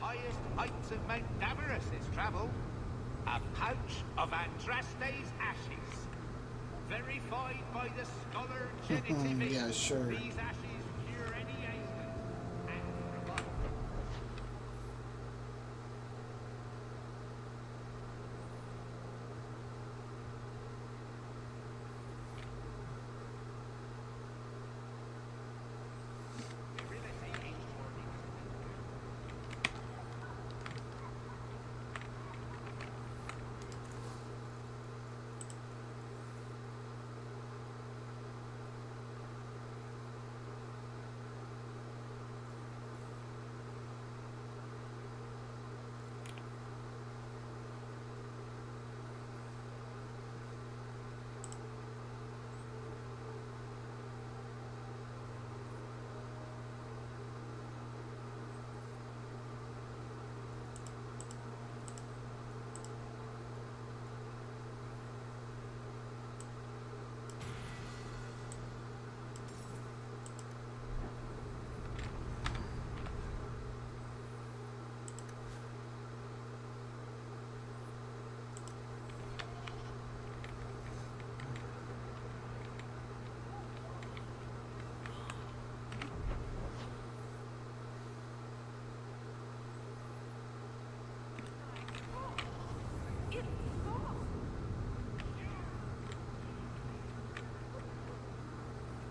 Highest heights of Mount Davarus is travel. A pouch of Andraste's ashes. Verified by the scholar Genitivist. Yeah, sure. These ashes cure any ailment and provide.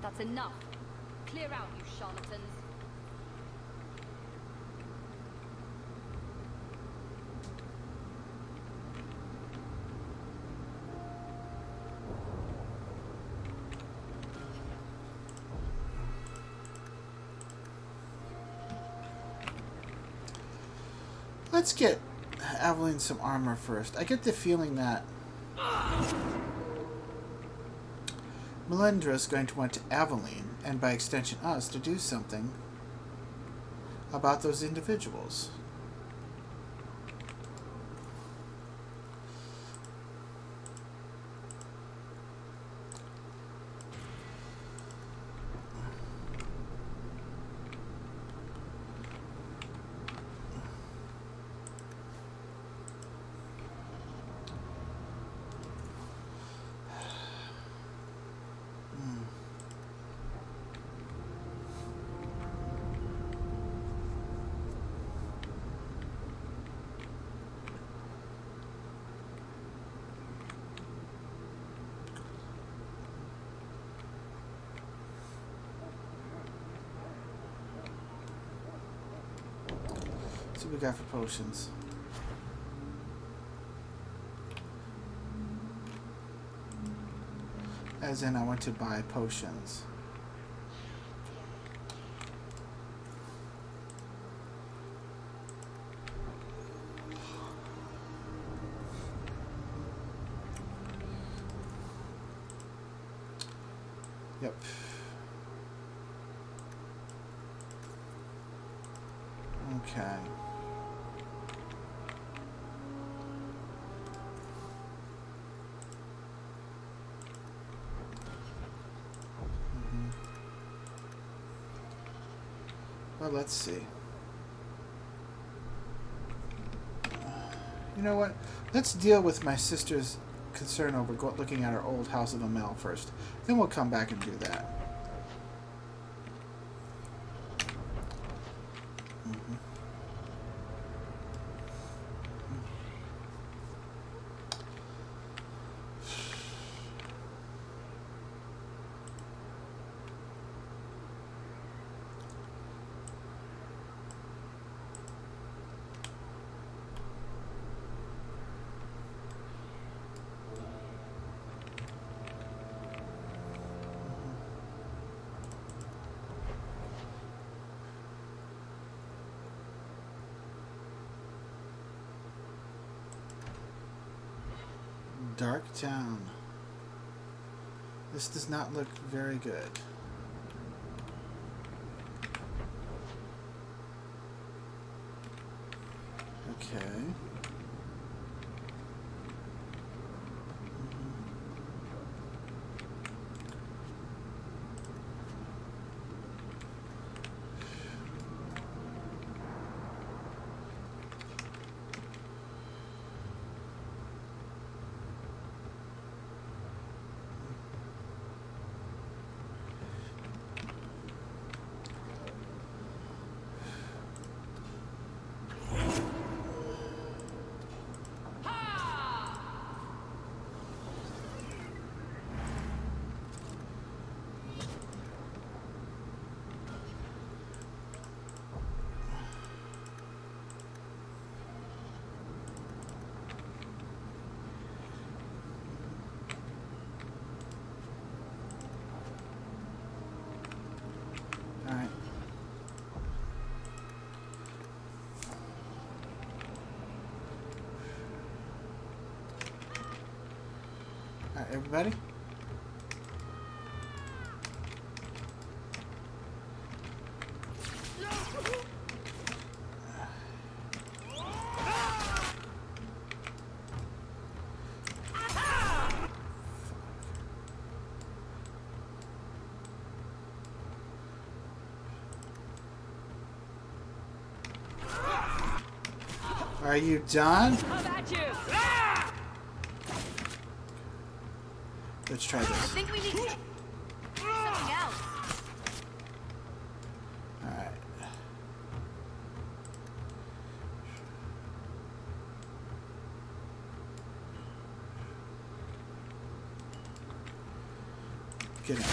That's enough. Clear out, you charlatans. Let's get Aveline some armor first. I get the feeling that Melindra is going to want Aveline, and by extension us, to do something about those individuals. Let's see what we got for potions. As in, I want to buy potions. Yep. Okay. Well, let's see. You know what? Let's deal with my sister's concern over looking at our old House of Amel first. Then we'll come back and do that. Dark Town. This does not look very good. Okay. Alright. Alright, everybody? Are you done? Come at you! Let's try I this. think we need to do something else. Alright. Get in.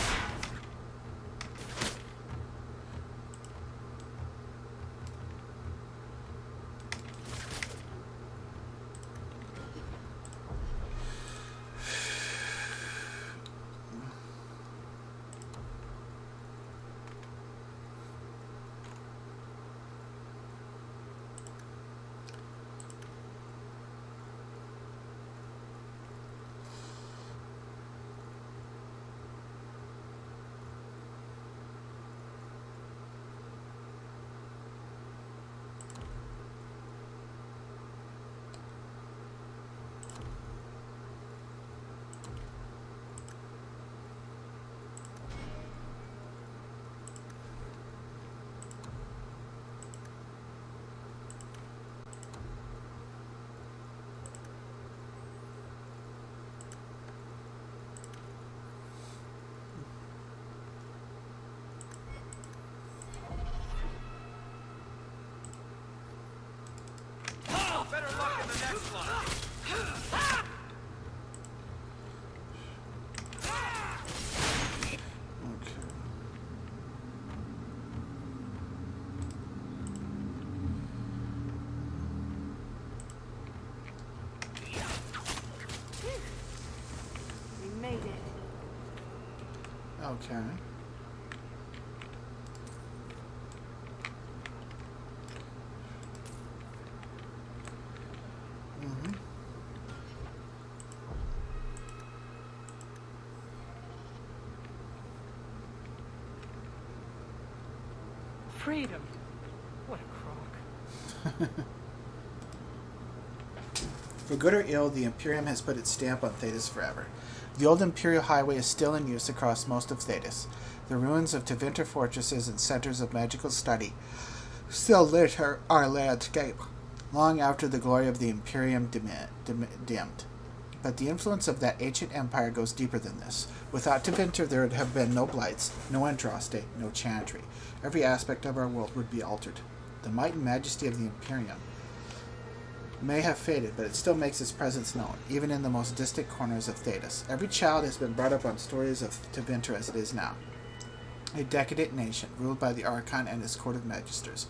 Better luck in the next one. Okay. We made it. Okay. Mm-hmm. Freedom. What a crock. For good or ill, the Imperium has put its stamp on Thetis forever. The old Imperial Highway is still in use across most of Thetis. The ruins of Tevinter fortresses and centers of magical study still litter our landscape, long after the glory of the Imperium dimmed. But the influence of that ancient empire goes deeper than this. Without Tevinter, there would have been no Blights, no Andraste, no Chantry. Every aspect of our world would be altered. The might and majesty of the Imperium may have faded, but it still makes its presence known, even in the most distant corners of Thetis. Every child has been brought up on stories of Tevinter as it is now. A decadent nation, ruled by the Archon and his court of magisters.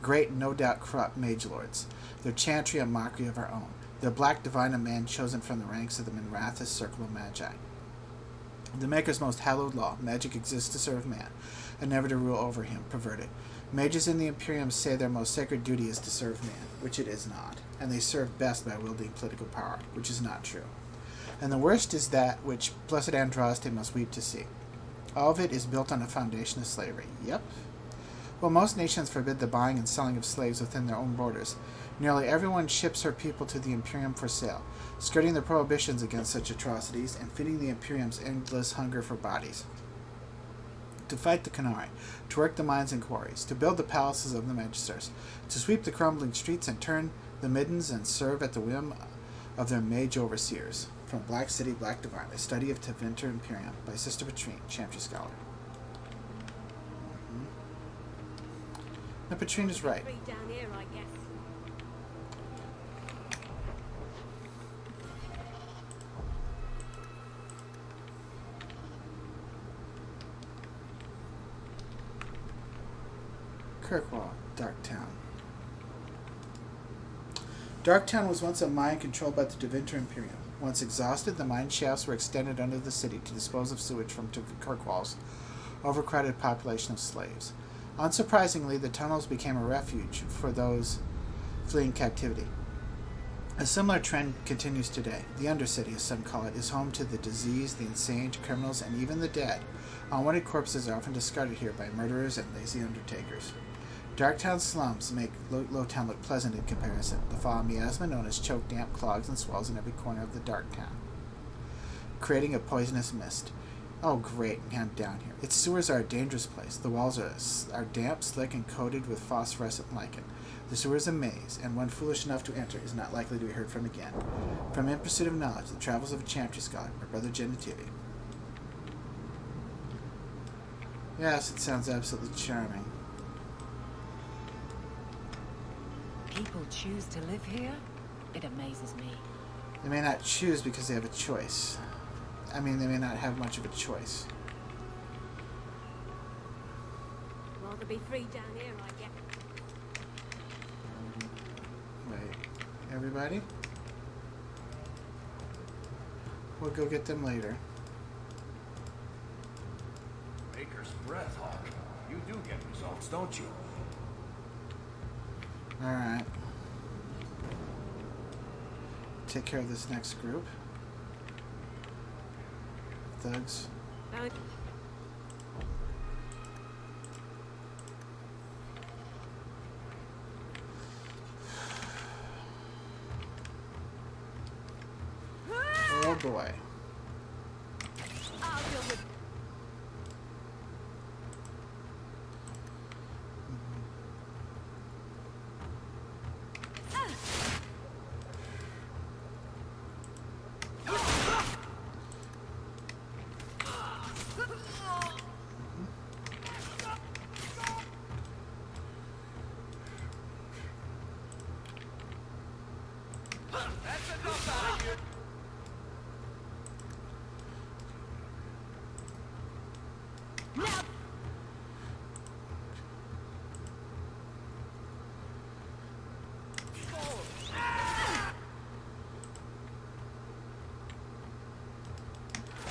Great, no doubt corrupt mage lords. Their chantry a mockery of our own. Their black divine a man chosen from the ranks of the Minrathous circle of magi. The Maker's most hallowed law, magic exists to serve man, and never to rule over him, perverted. Mages in the Imperium say their most sacred duty is to serve man, which it is not, and they serve best by wielding political power, which is not true. And the worst is that which blessed Andraste must weep to see. All of it is built on a foundation of slavery. Yep. While most nations forbid the buying and selling of slaves within their own borders, nearly everyone ships her people to the Imperium for sale, skirting the prohibitions against such atrocities and feeding the Imperium's endless hunger for bodies. To fight the Canari, to work the mines and quarries, to build the palaces of the magisters, to sweep the crumbling streets and turn the middens and serve at the whim of their mage overseers. From Black City, Black Divine, a study of Tevinter Imperium by Sister Petrine, Chantry Scholar. Now, Petrine is right. Free down here, I guess. Kirkwall, Darktown. Darktown was once a mine controlled by the Tevinter Imperium. Once exhausted, the mine shafts were extended under the city to dispose of sewage from Kirkwall's overcrowded population of slaves. Unsurprisingly, the tunnels became a refuge for those fleeing captivity. A similar trend continues today. The Undercity, as some call it, is home to the diseased, the insane, to criminals, and even the dead. Unwanted corpses are often discarded here by murderers and lazy undertakers. Darktown slums make Lowtown look pleasant in comparison. The foul miasma known as choke damp clogs and swells in every corner of the Darktown, creating a poisonous mist. Oh, great, I'm down here. Its sewers are a dangerous place. The walls are damp, slick, and coated with phosphorescent lichen. The sewer is a maze, and one foolish enough to enter is not likely to be heard from again. From In Pursuit of Knowledge, The Travels of a Chantry Scholar, by Brother Genitivi. Yes, it sounds absolutely charming. People choose to live here? It amazes me. They may not choose because they have a choice. I mean, they may not have much of a choice. Rather be free down here, I guess. Wait, everybody? We'll go get them later. Baker's breath, Hawk. You do get results, don't you? Alright. Take care of this next group. Thugs. Oh boy. I'll deal with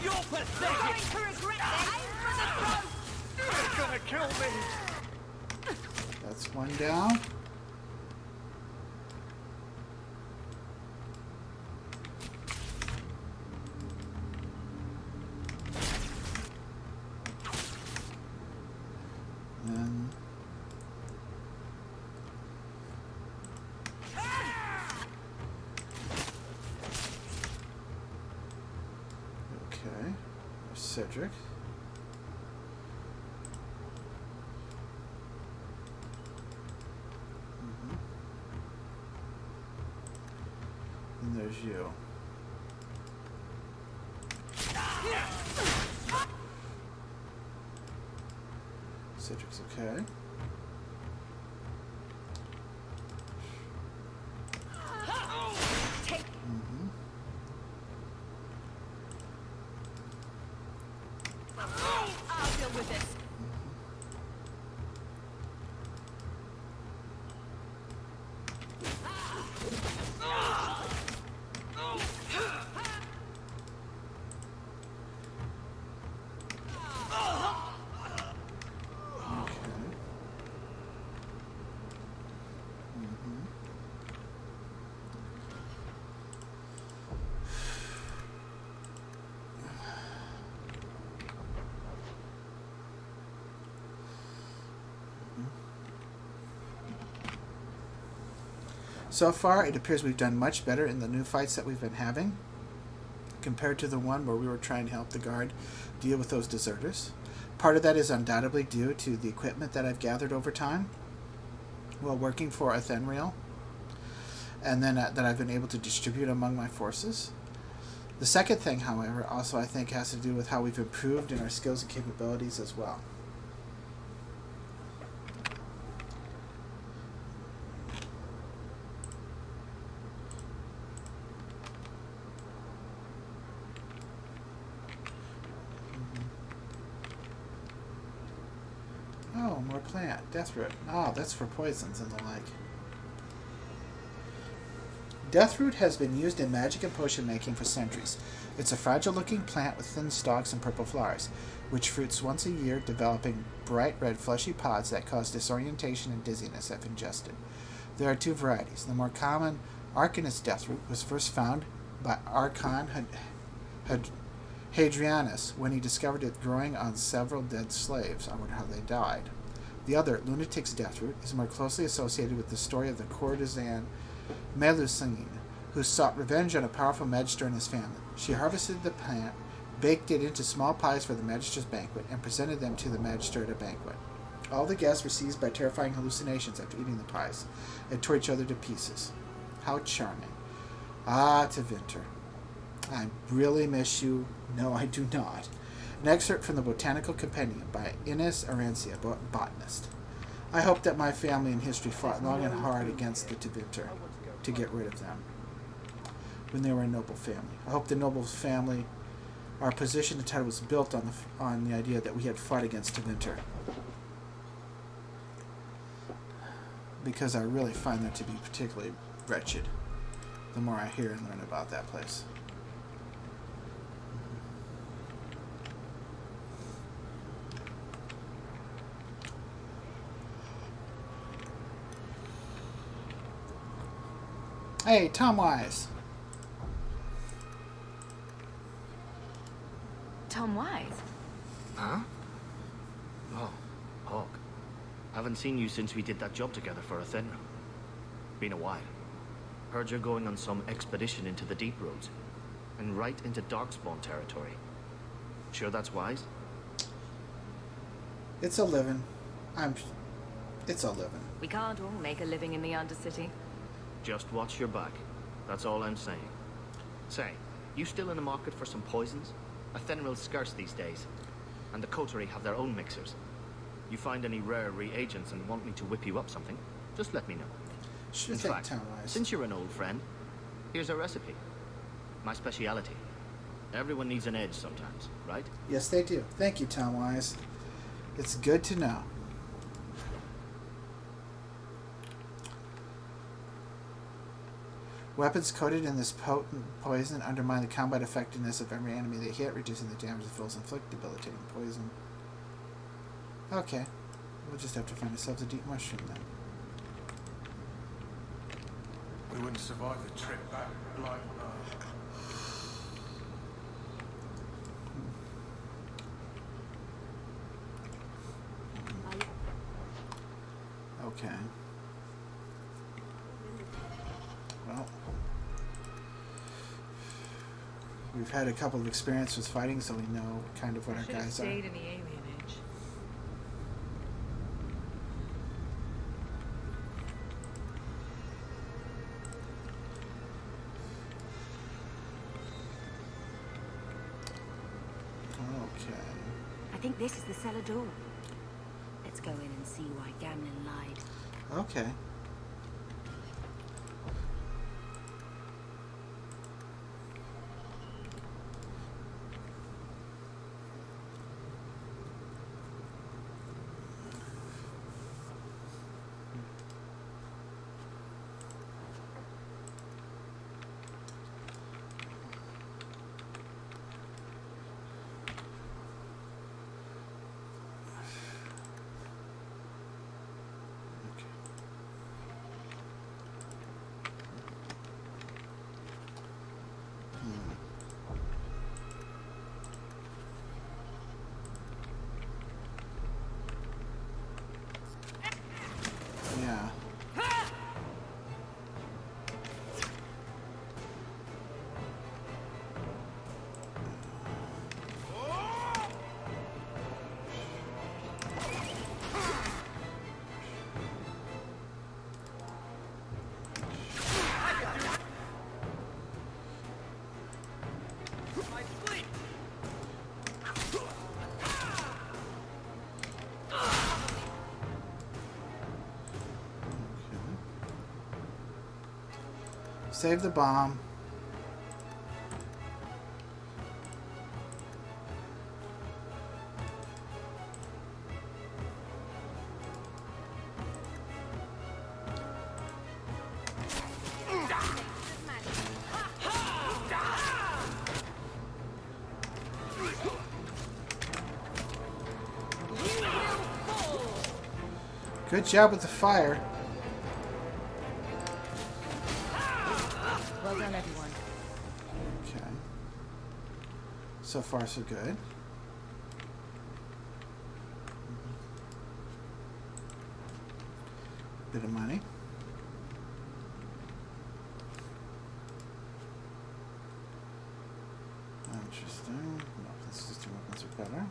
You're pathetic! going to regret this. Aim for the throat. You're gonna kill me! That's one down. Then okay, there's Cedric. And there's you. Cedric's okay. I'll deal with this. Okay. So far, it appears we've done much better in the new fights that we've been having compared to the one where we were trying to help the guard deal with those deserters. Part of that is undoubtedly due to the equipment that I've gathered over time while working for Athenriel, and then that I've been able to distribute among my forces. The second thing, however, also I think has to do with how we've improved in our skills and capabilities as well. Oh, more plant. Deathroot. Oh, that's for poisons and the like. Deathroot has been used in magic and potion making for centuries. It's a fragile-looking plant with thin stalks and purple flowers, which fruits once a year, developing bright red fleshy pods that cause disorientation and dizziness if ingested. There are two varieties. The more common Arcanist Deathroot was first found by Archon Hadrianus when he discovered it growing on several dead slaves. I wonder how they died. The other, Lunatic's Deathroot, is more closely associated with the story of the courtesan Melusine, who sought revenge on a powerful magister and his family. She harvested the plant, baked it into small pies for the magister's banquet, and presented them to the magister at a banquet. All the guests were seized by terrifying hallucinations after eating the pies, and tore each other to pieces. How charming. Ah, Tevinter. I really miss you. No, I do not. An excerpt from the Botanical Compendium by Ines Arancia, botanist. I hope that my family in history fought long and hard against the Tevinter to get rid of them when they were a noble family. I hope the noble family, our position and title was built on the idea that we had fought against Tevinter. Because I really find that to be particularly wretched the more I hear and learn about that place. Hey, Tom Wise. Tom Wise? Huh? Oh, Hawk. Haven't seen you since we did that job together for Athenra. Been a while. Heard you're going on some expedition into the deep roads. And right into Darkspawn territory. Sure that's wise? It's a living. It's a living. We can't all make a living in the Undercity. Just watch your back. That's all I'm saying. Say, you still in the market for some poisons? Athenril's scarce these days. And the coterie have their own mixers. You find any rare reagents and want me to whip you up something, just let me know. Sure In thing, fact, Tom Wise. since you're an old friend, here's a recipe. My speciality. Everyone needs an edge sometimes, right? Yes, they do. Thank you, Tom Wise. It's good to know. Weapons coated in this potent poison undermine the combat effectiveness of every enemy they hit, reducing the damage the foes inflict, debilitating poison. Okay. We'll just have to find ourselves a deep mushroom then. We wouldn't survive the trip back like Okay. Well, we've had a couple of experiences fighting, so we know kind of what our Should have guys are. stayed in the alien age. Okay. I think this is the cellar door. Let's go in and see why Gamlin lied. Okay. Save the bomb. Good job with the fire. Well done, everyone. Okay. So far, so good. Bit of money. Interesting. No, let's just do weapons are better.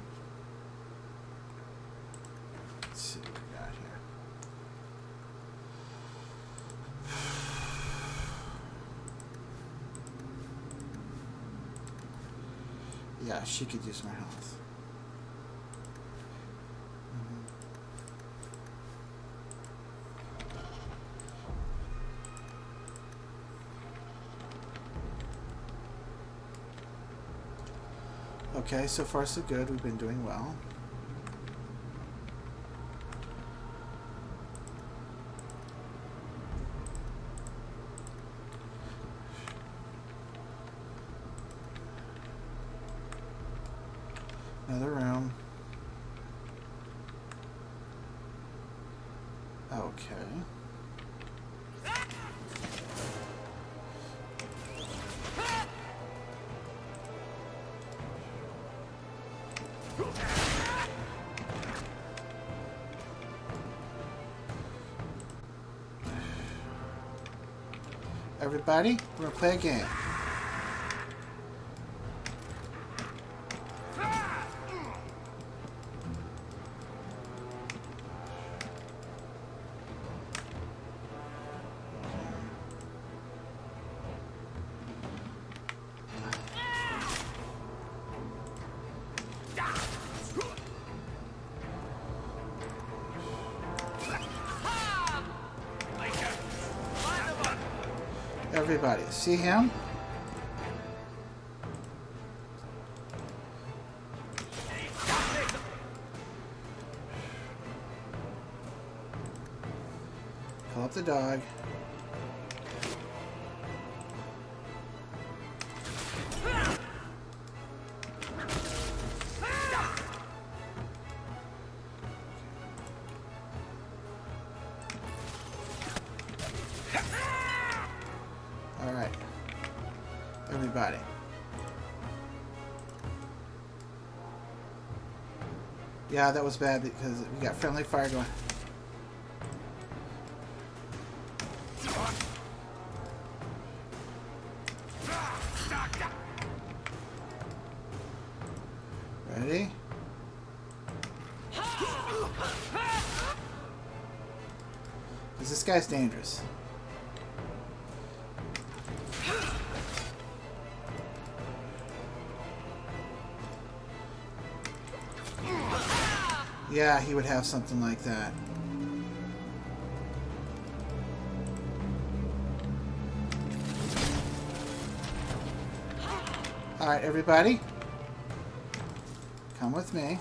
Let's see what we got here. Yeah, she could use my health. Okay, so far so good. We've been doing well. Another room. Okay. Everybody, we're gonna play a game. Everybody, see him? Pull up the dog. All right, everybody. Yeah, that was bad because we got friendly fire going. Ready? Because this guy's dangerous. Yeah, he would have something like that. Alright, everybody. Come with me.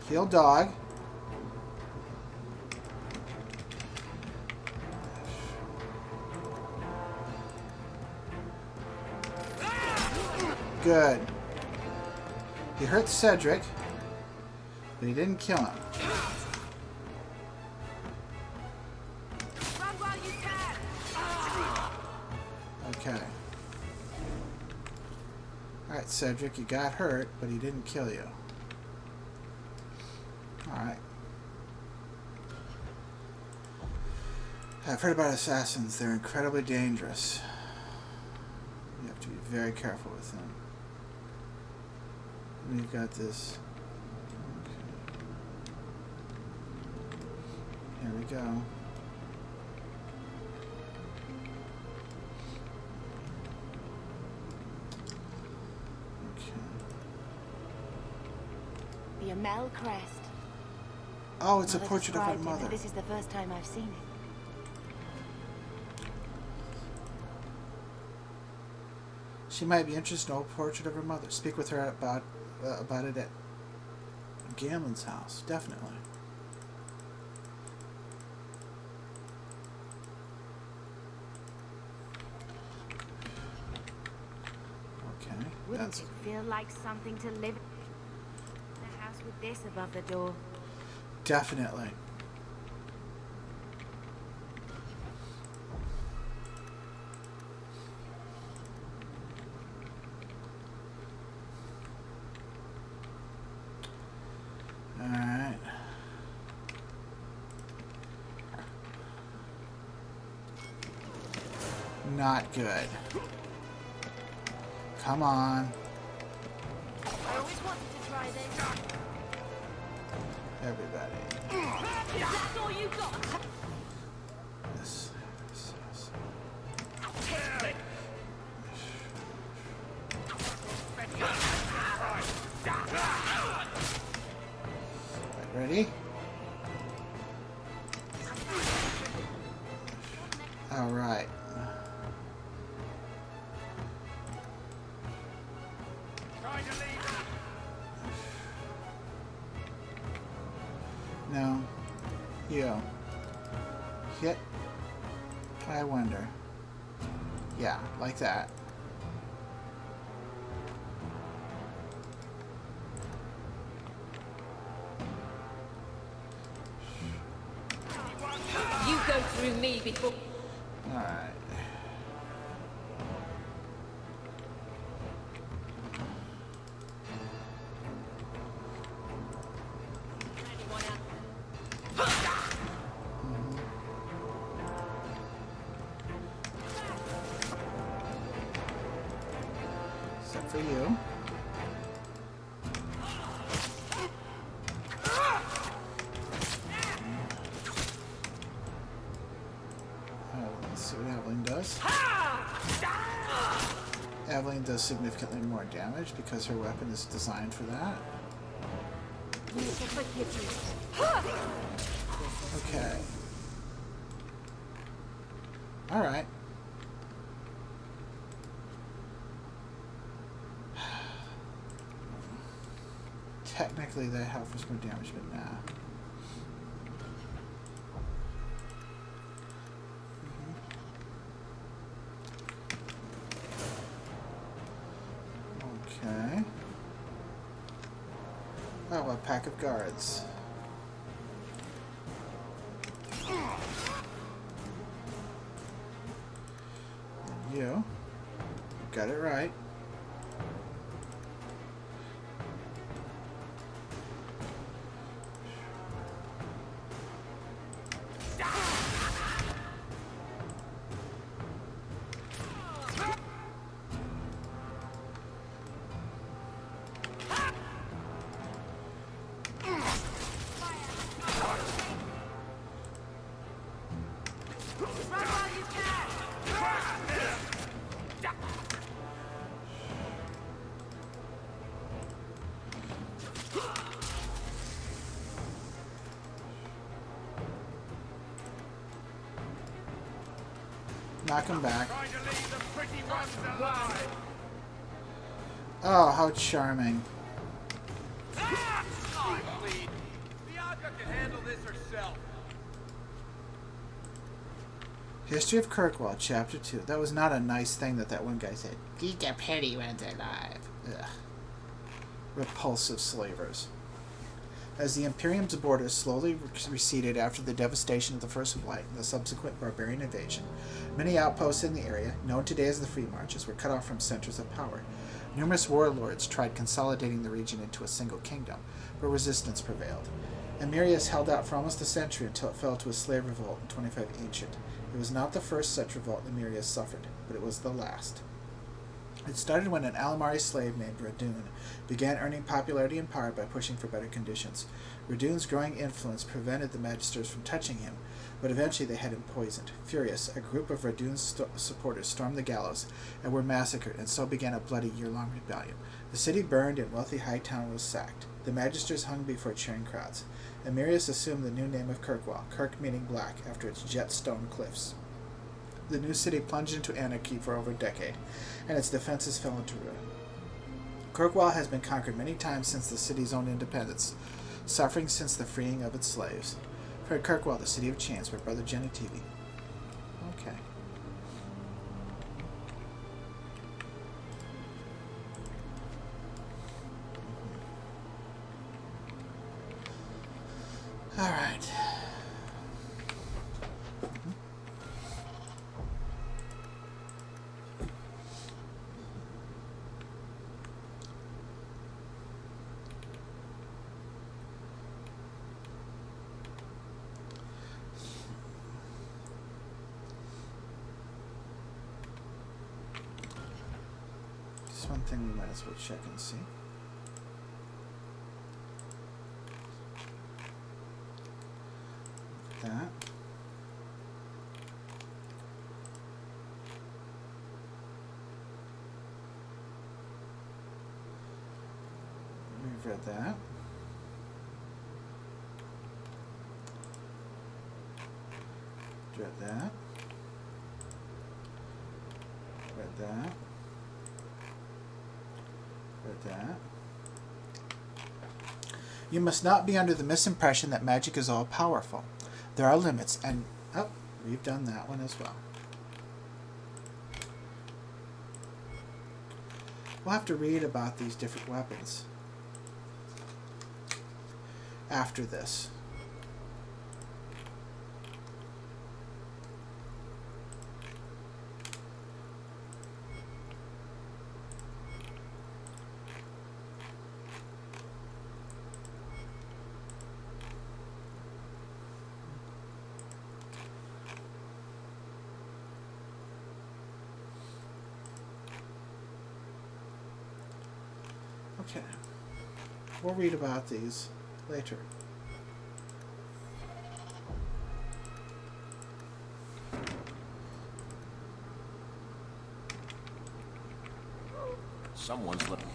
Kill dog. Good. He hurt Cedric, but he didn't kill him. Run while you can. Okay. Alright, Cedric, you got hurt, but he didn't kill you. Alright. I've heard about assassins. They're incredibly dangerous. You have to be very careful with them. We've got this. Okay. Here we go. Mel crest. Oh, it's a Mother portrait of her described it, mother. but this is the first time I've seen it. She might be interested in an old portrait of her mother. Speak with her about it at Gamlen's house. Definitely. Okay. Wouldn't it feel like something to live in a house with this above the door? Definitely. Alright. Not good. Come on. I always wanted to try this. Everybody. That's all you got? This. Right, ready? All right. No. You. Hit. I wonder. Yeah, like that. You go through me before. Alright. Except for you. Let's see what Aveline does. Aveline does significantly more damage because her weapon is designed for that. Okay. Alright. Technically that health was more damage, but nah. Okay. Oh, a pack of guards. And you got it right. Knock him back. Oh, how charming. History of Kirkwall, Chapter 2. That was not a nice thing that one guy said. Geek a petty went alive. Ugh. Repulsive slavers. As the Imperium's borders slowly receded after the devastation of the First Blight and the subsequent barbarian invasion, many outposts in the area, known today as the Free Marches, were cut off from centers of power. Numerous warlords tried consolidating the region into a single kingdom, but resistance prevailed. Emirius held out for almost a century until it fell to a slave revolt in 25 Ancient. It was not the first such revolt Emirius suffered, but it was the last. It started when an Alamari slave named Radun began earning popularity and power by pushing for better conditions. Radun's growing influence prevented the Magisters from touching him, but eventually they had him poisoned. Furious, a group of Radun's supporters stormed the gallows and were massacred, and so began a bloody year-long rebellion. The city burned and wealthy Hightown was sacked. The magisters hung before cheering crowds. Emirius assumed the new name of Kirkwall, Kirk meaning black, after its jet stone cliffs. The new city plunged into anarchy for over a decade, and its defenses fell into ruin. Kirkwall has been conquered many times since the city's own independence, suffering since the freeing of its slaves. For Kirkwall, the city of chains, where Brother Jenny TV. Okay. All right. Just one thing we might as well check and see. That. We've read that. Read that. Read that. Read that. You must not be under the misimpression that magic is all powerful. There are limits, and we've done that one as well. We'll have to read about these different weapons after this. Okay. We'll read about these later. Someone's looking.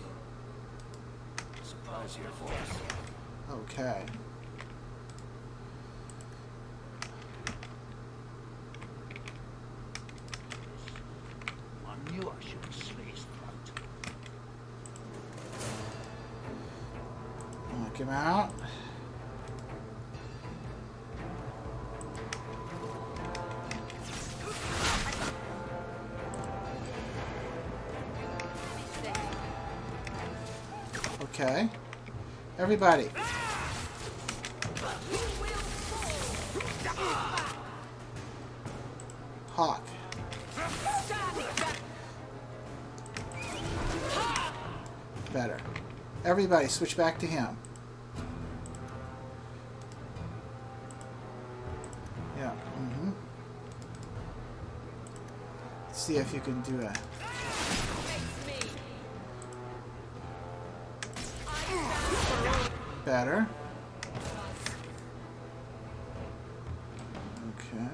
Surprise here for us. Okay. I knew I should slit his throat. Knock him out. Okay. Everybody. Hawk. Better. Everybody switch back to him. Yeah. Mm-hmm. Let's see if you can do a... Better. Okay.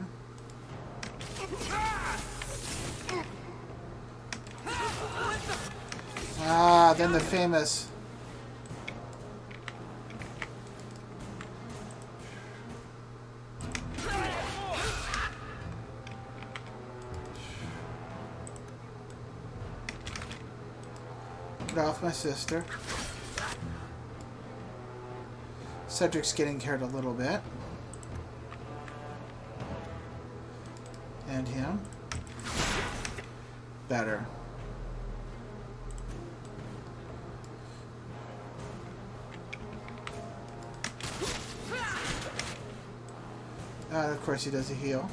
Ah, then the famous... Get off my sister. Cedric's getting hurt a little bit. And him. Better. Of course he does a heal.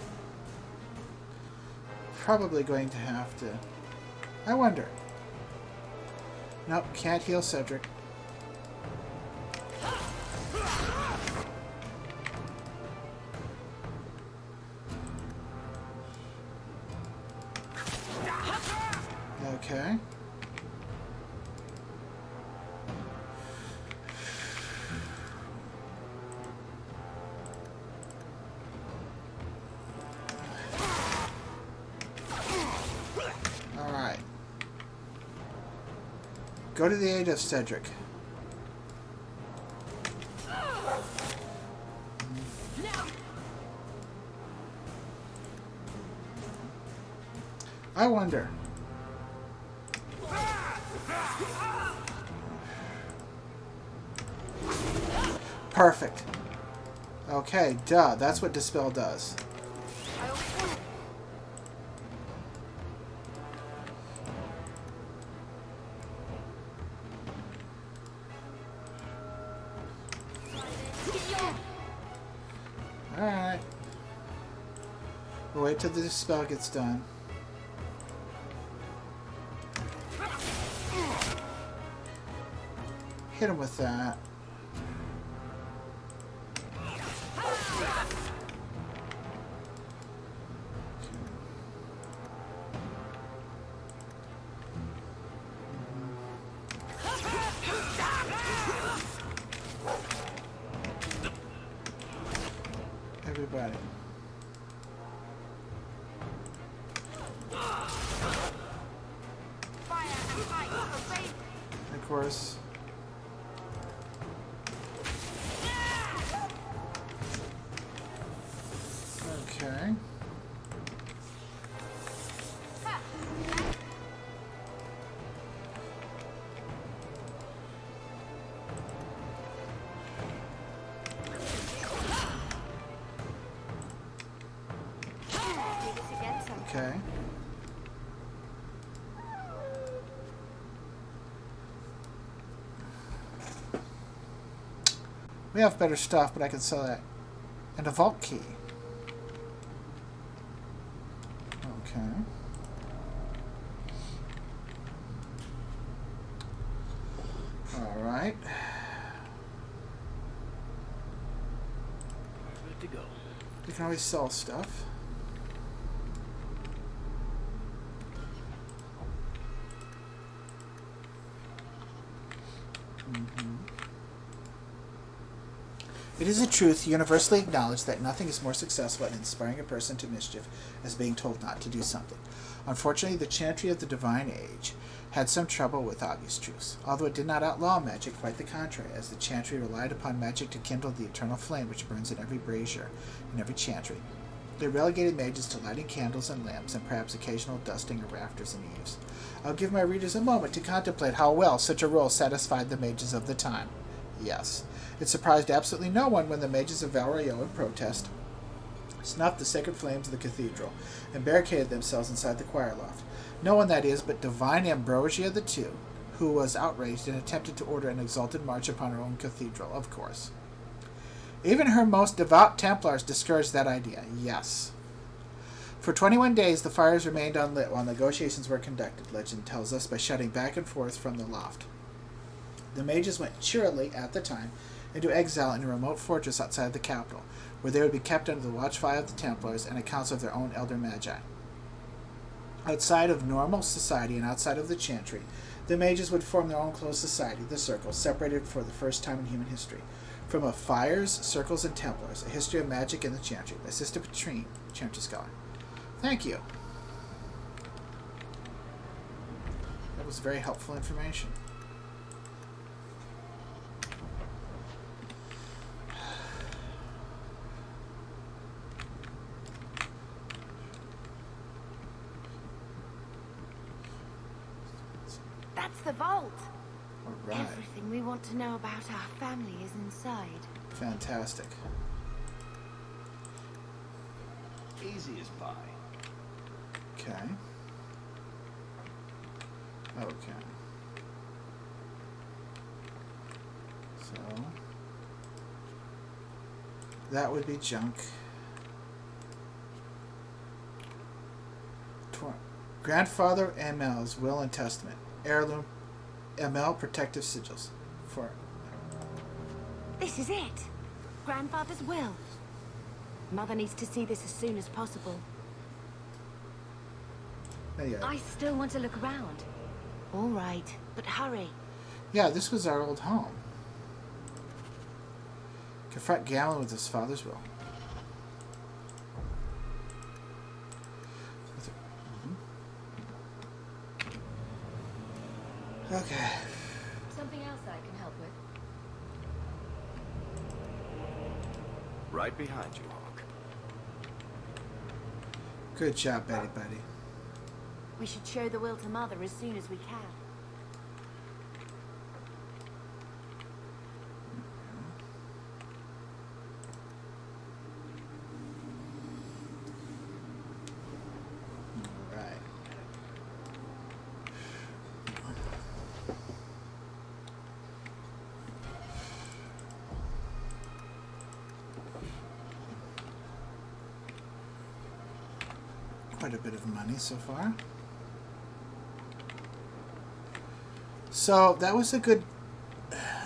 Probably going to have to... I wonder. Nope, can't heal Cedric. Okay. Go to the aid of Cedric. I wonder. Perfect. Okay, duh. That's what Dispel does. Alright. We'll wait till the spell gets done. Hit him with that. Everybody. Fire and ice, obey. Of course. Okay. Do this again sometime. Okay. We have better stuff, but I can sell that. And a vault key. Okay. Alright. Good to go. You can always sell stuff. It is a truth universally acknowledged that nothing is more successful at inspiring a person to mischief as being told not to do something. Unfortunately, the Chantry of the Divine Age had some trouble with obvious truths, although it did not outlaw magic, quite the contrary, as the Chantry relied upon magic to kindle the eternal flame which burns in every brazier in every chantry. They relegated mages to lighting candles and lamps, and perhaps occasional dusting of rafters and eaves. I'll give my readers a moment to contemplate how well such a role satisfied the mages of the time. Yes, it surprised absolutely no one when the mages of Valrayo, in protest, snuffed the sacred flames of the cathedral and barricaded themselves inside the choir loft. No one, that is, but divine Ambrosia the Two, who was outraged and attempted to order an exalted march upon her own cathedral, of course. Even her most devout Templars discouraged that idea, yes. For 21 days the fires remained unlit while negotiations were conducted, legend tells us, by shouting back and forth from the loft. The mages went cheerily, at the time, into exile in a remote fortress outside the capital, where they would be kept under the watchful eye of the Templars and a council of their own elder magi. Outside of normal society and outside of the Chantry, the mages would form their own closed society, the Circle, separated for the first time in human history. From of Fires, Circles, and Templars, A History of Magic in the Chantry, by Sister Petrine, Chantry Scholar. Thank you. That was very helpful information. That's the vault. All right. Everything we want to know about our family is inside. Fantastic. Easy as pie. Okay. Okay. So that would be junk. Grandfather ML's will and testament. Heirloom ML protective sigils. For This is it. Grandfather's will. Mother needs to see this as soon as possible. yeah. I still want to look around. All right, but hurry. Yeah, this was our old home. Confront Galen with his father's will. Okay. Something else I can help with? Right behind you, Hawk. Good job, Betty Buddy. We should show the will to Mother as soon as we can. All right. Quite a bit of money so far. So that was a good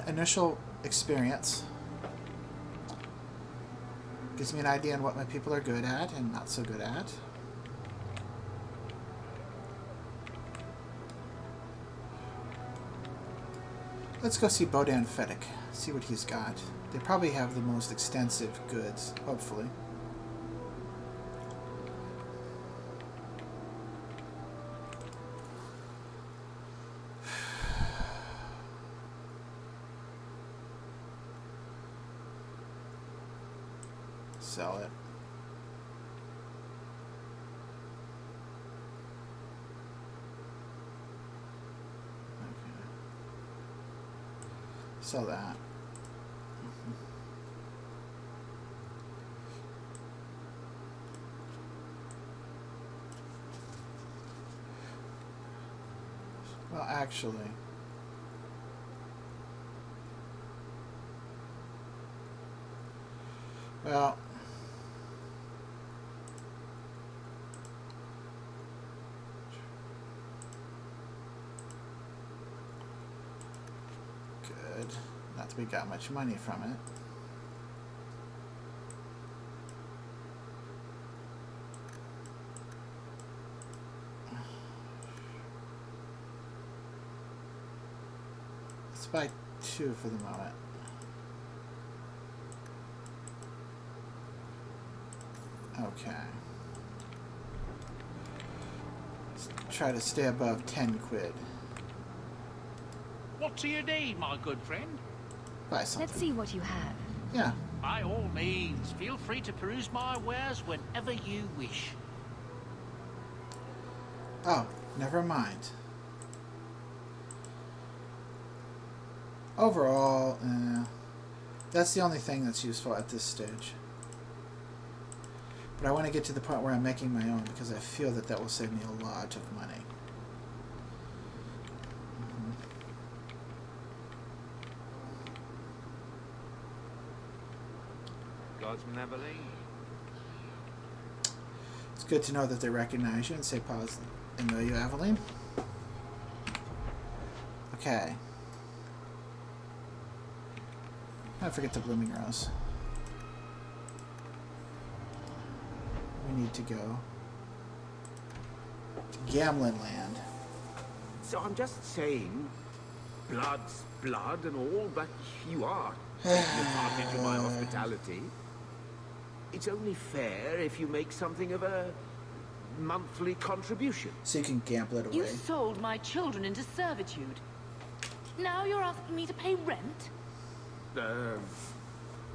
initial experience. Gives me an idea on what my people are good at and not so good at. Let's go see Bodan Fedek, see what he's got. They probably have the most extensive goods, hopefully. Sell it. Okay. Sell that. Well, actually, well, good. Not that we got much money from it. Let's buy 2 for the moment. Okay. Let's try to stay above 10 quid. What do you need, my good friend? Buy something. Let's see what you have. Yeah. By all means, feel free to peruse my wares whenever you wish. Oh, never mind. Overall, that's the only thing that's useful at this stage. But I want to get to the point where I'm making my own because I feel that that will save me a lot of money. God's never leave. It's good to know that they recognize you and say pause and know you, Aveline. Okay. I forget the blooming rose. We need to go to Gamlin Land. So I'm just saying, blood's blood and all, but you are taking advantage of my hospitality. It's only fair if you make something of a monthly contribution. So you can gamble it away. You sold my children into servitude. Now you're asking me to pay rent?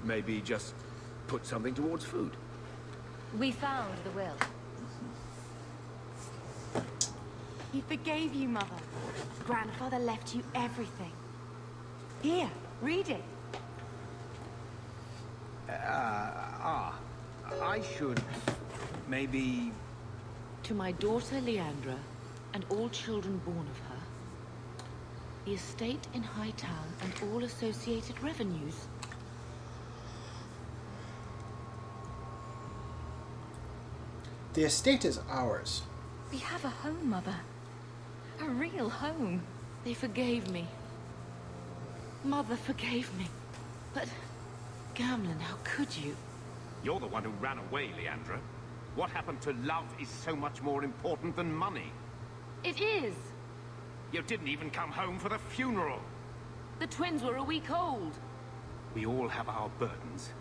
Maybe just put something towards food. We found the will. He forgave you, Mother. Grandfather left you everything. Here, read it. I should maybe... To my daughter Leandra, and all children born of her, the estate in Hightown and all associated revenues. The estate is ours. We have a home, Mother. A real home. They forgave me. Mother forgave me. But, Gamlin, how could you? You're the one who ran away, Leandra. What happened to love is so much more important than money. It is. You didn't even come home for the funeral. The twins were a week old. We all have our burdens.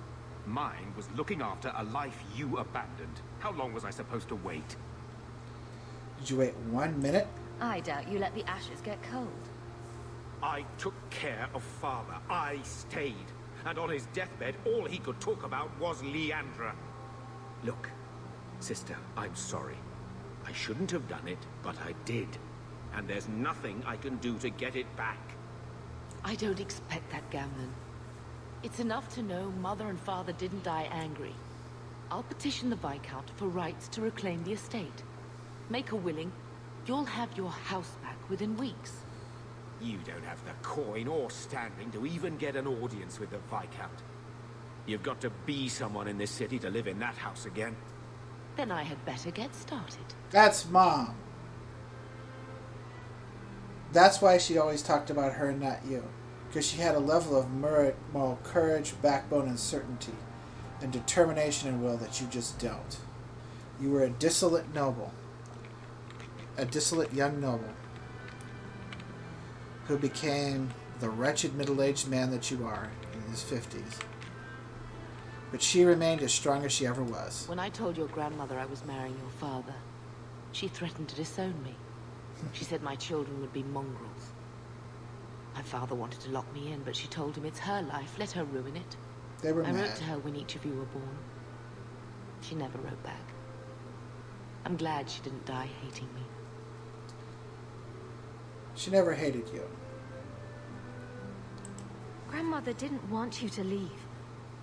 Mine was looking after a life you abandoned. How long was I supposed to wait? Did you wait 1 minute? I doubt you let the ashes get cold. I took care of father. I stayed. And on his deathbed, all he could talk about was Leandra. Look, sister, I'm sorry. I shouldn't have done it, but I did. And there's nothing I can do to get it back. I don't expect that, Gamlin. It's enough to know Mother and Father didn't die angry. I'll petition the Viscount for rights to reclaim the estate. Make her willing, you'll have your house back within weeks. You don't have the coin or standing to even get an audience with the Viscount. You've got to be someone in this city to live in that house again. Then I had better get started. That's Mom. That's why she always talked about her and not you. Because she had a level of moral courage, backbone, and certainty, and determination and will that you just don't. You were a dissolute noble. A dissolute young noble who became the wretched middle-aged man that you are in his 50s. But she remained as strong as she ever was. When I told your grandmother I was marrying your father, she threatened to disown me. She said my children would be mongrels. My father wanted to lock me in, but she told him it's her life, let her ruin it. They were I mad. wrote to her when each of you were born. She never wrote back. I'm glad she didn't die hating me. She never hated you. Grandmother didn't want you to leave.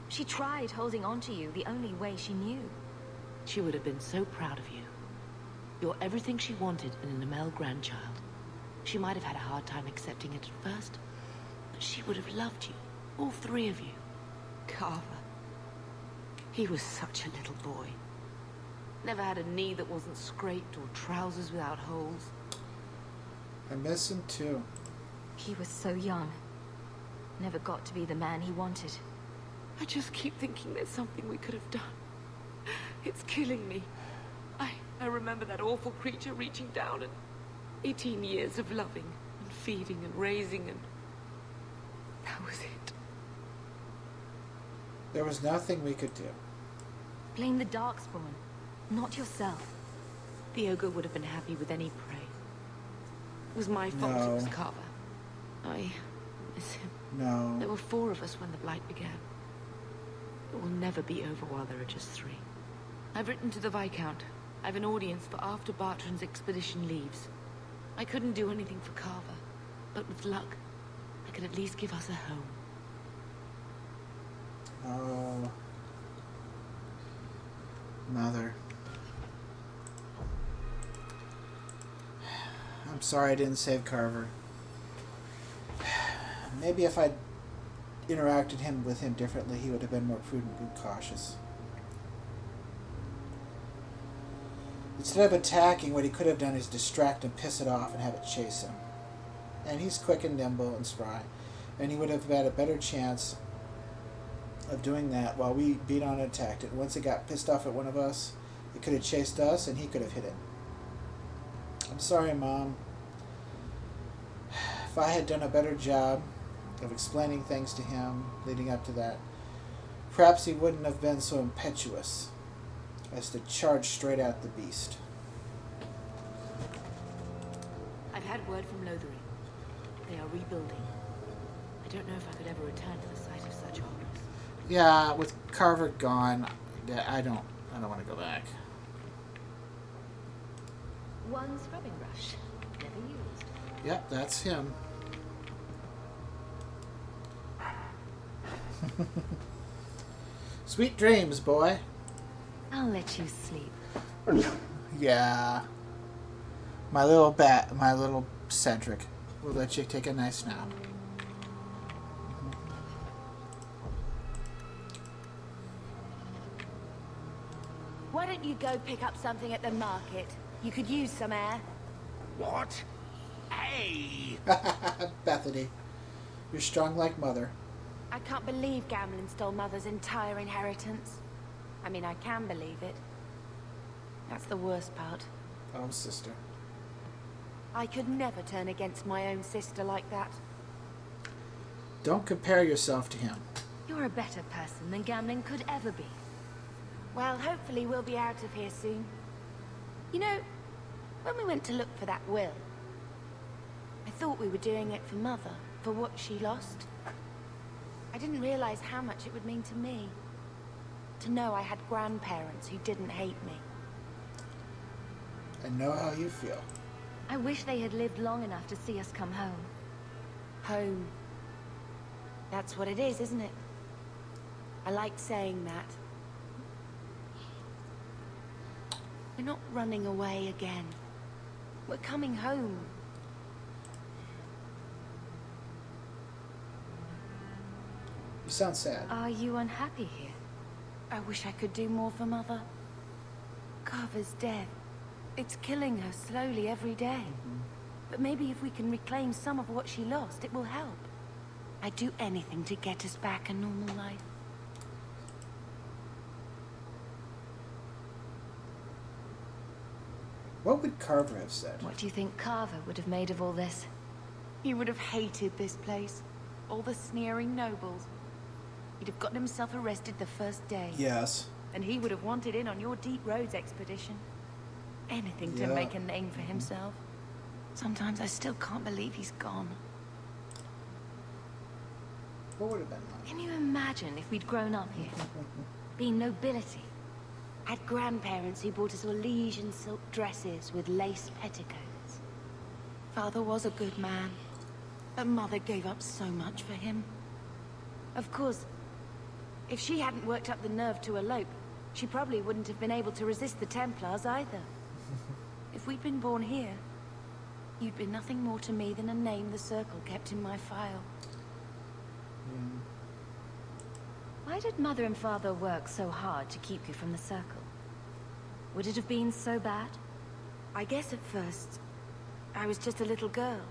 She tried holding on to you the only way she knew. She would have been so proud of you. You're everything she wanted in an Amel grandchild. She might have had a hard time accepting it at first, but she would have loved you, all three of you. Carver. He was such a little boy. Never had a knee that wasn't scraped or trousers without holes. I miss him too. He was so young. Never got to be the man he wanted. I just keep thinking there's something we could have done. It's killing me. I remember that awful creature reaching down and 18 years of loving and feeding and raising, and that was it. There was nothing we could do. Blame the Darkspawn, not yourself. The ogre would have been happy with any prey. It was my fault it was Carver. I miss him. No. There were 4 of us when the Blight began. It will never be over while there are just 3. I've written to the Viscount. I've an audience for after Bartran's expedition leaves. I couldn't do anything for Carver, but with luck, I could at least give us a home. Oh. Mother. I'm sorry I didn't save Carver. Maybe if I'd interacted with him differently, he would have been more prudent and cautious. Instead of attacking, what he could have done is distract and piss it off and have it chase him. And he's quick and nimble and spry, and he would have had a better chance of doing that while we beat on and attacked it. Once it got pissed off at one of us, it could have chased us and he could have hit it. I'm sorry, Mom. If I had done a better job of explaining things to him leading up to that, perhaps he wouldn't have been so impetuous as to charge straight at the beast. I've had word from Lothering. They are rebuilding. I don't know if I could ever return to the site of such horrors. Yeah, with Carver gone, I don't want to go back. One scrubbing brush, never used. Yep, that's him. Sweet dreams, boy. I'll let you sleep. Yeah. My little Cedric. We'll let you take a nice nap. Why don't you go pick up something at the market? You could use some air. What? Hey! Bethany. You're strong like Mother. I can't believe Gamlin stole Mother's entire inheritance. I mean, I can believe it. That's the worst part. Oh, sister. I could never turn against my own sister like that. Don't compare yourself to him. You're a better person than Gamlin could ever be. Well, hopefully we'll be out of here soon. You know, when we went to look for that will, I thought we were doing it for Mother, for what she lost. I didn't realize how much it would mean to me. To know I had grandparents who didn't hate me. I know how you feel. I wish they had lived long enough to see us come home. Home. That's what it is, isn't it? I liked saying that. We're not running away again. We're coming home. You sound sad. Are you unhappy here? I wish I could do more for Mother. Carver's death. It's killing her slowly every day. But maybe if we can reclaim some of what she lost, it will help. I'd do anything to get us back a normal life. What would Carver have said? What do you think Carver would have made of all this? He would have hated this place. All the sneering nobles. He'd have gotten himself arrested the first day. Yes. And he would have wanted in on your deep roads expedition. Anything to make a name for himself. Sometimes I still can't believe he's gone. What would have been like? Can you imagine if we'd grown up here? Being nobility? Had grandparents who bought us Oblige and silk dresses with lace petticoats. Father was a good man, but Mother gave up so much for him. Of course, if she hadn't worked up the nerve to elope, she probably wouldn't have been able to resist the Templars either. If we'd been born here, you'd been nothing more to me than a name the Circle kept in my file. Why did Mother and Father work so hard to keep you from the Circle? Would it have been so bad? I guess at first, I was just a little girl.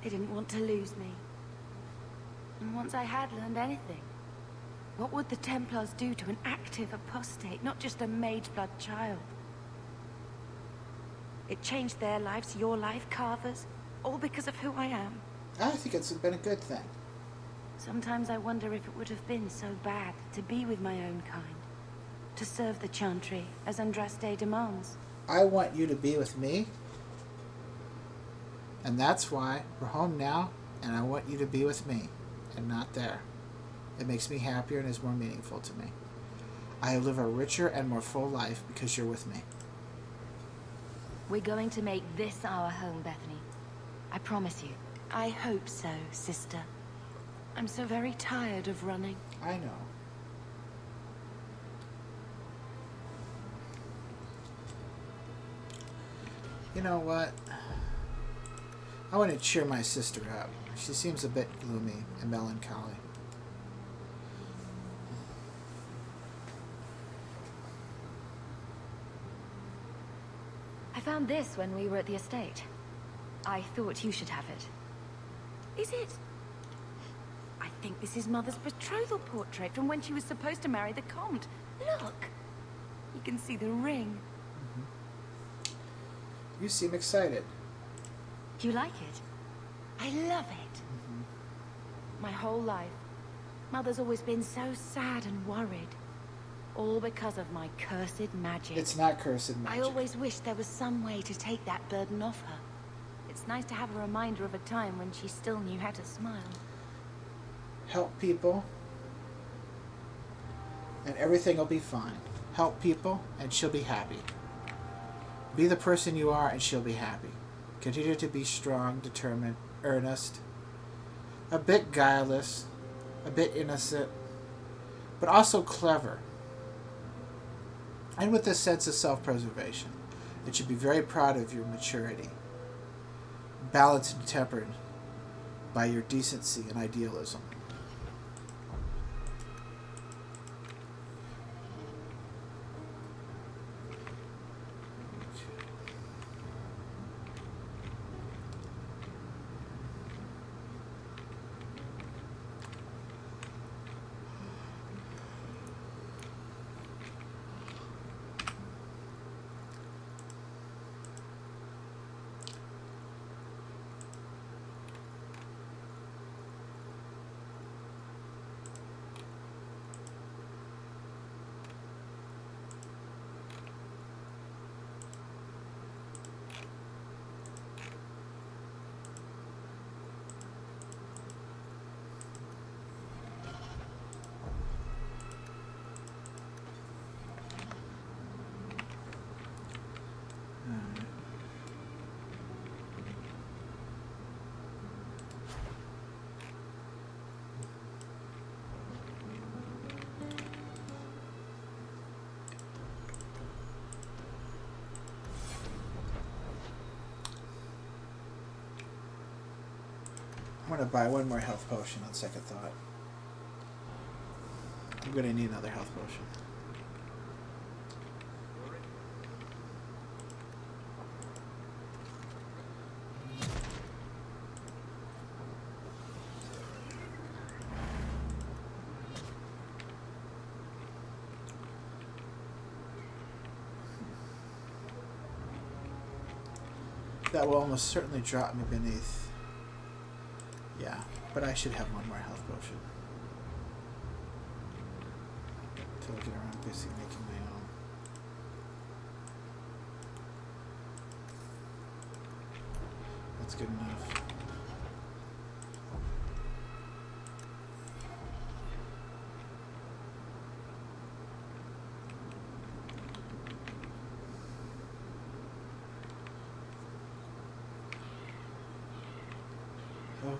They didn't want to lose me. And once I had learned anything, what would the Templars do to an active apostate, not just a mageblood child? It changed their lives, your life, Carver's, all because of who I am. I think it's been a good thing. Sometimes I wonder if it would have been so bad to be with my own kind. To serve the Chantry, as Andraste demands. I want you to be with me. And that's why we're home now, and I want you to be with me, and not there. It makes me happier and is more meaningful to me. I live a richer and more full life because you're with me. We're going to make this our home, Bethany. I promise you. I hope so, sister. I'm so very tired of running. I know. You know what? I want to cheer my sister up. She seems a bit gloomy and melancholy. I found this when we were at the estate. I thought you should have it. Is it? I think this is Mother's betrothal portrait from when she was supposed to marry the Comte. Look! You can see the ring. You seem excited. You like it? I love it. My whole life, Mother's always been so sad and worried. All because of my cursed magic. It's not cursed magic. I always wished there was some way to take that burden off her. It's nice to have a reminder of a time when she still knew how to smile. Help people, and everything will be fine. Help people, and she'll be happy. Be the person you are, and she'll be happy. Continue to be strong, determined, earnest, a bit guileless, a bit innocent, but also clever, and with a sense of self-preservation. It should be very proud of your maturity, balanced and tempered by your decency and idealism. going to buy one more health potion on second thought. I'm going to need another health potion. That will almost certainly drop me beneath. Yeah, but I should have one more health potion. Until I get around to basically making my own. That's good enough.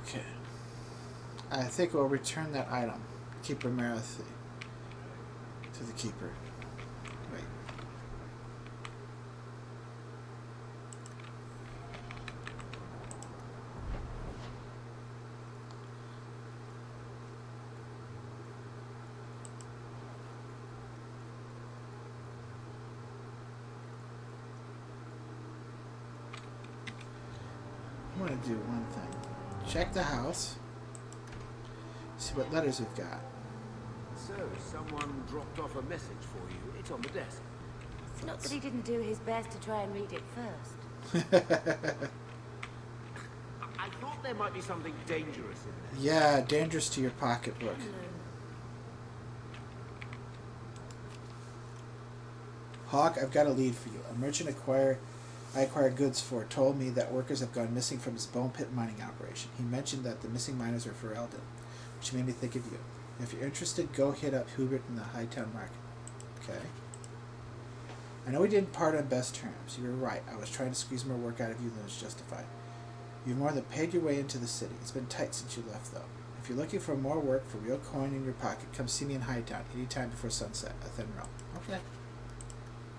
Okay. I think we'll return that item, Keeper Marathi, to the Keeper. Wait. I'm going to do one thing. Check the house. See what letters we've got. So, someone dropped off a message for you. It's on the desk. It's not that he didn't do his best to try and read it first. I thought there might be something dangerous in there. Yeah, dangerous to your pocketbook. Hawk, I've got a lead for you. A merchant I acquired goods for told me that workers have gone missing from his bone pit mining operation. He mentioned that the missing miners were Ferelden, which made me think of you. If you're interested, go hit up Hubert in the Hightown Market. Okay. I know we didn't part on best terms. You were right. I was trying to squeeze more work out of you than was justified. You've more than paid your way into the city. It's been tight since you left, though. If you're looking for more work for real coin in your pocket, come see me in Hightown anytime before sunset, a thin row. Okay.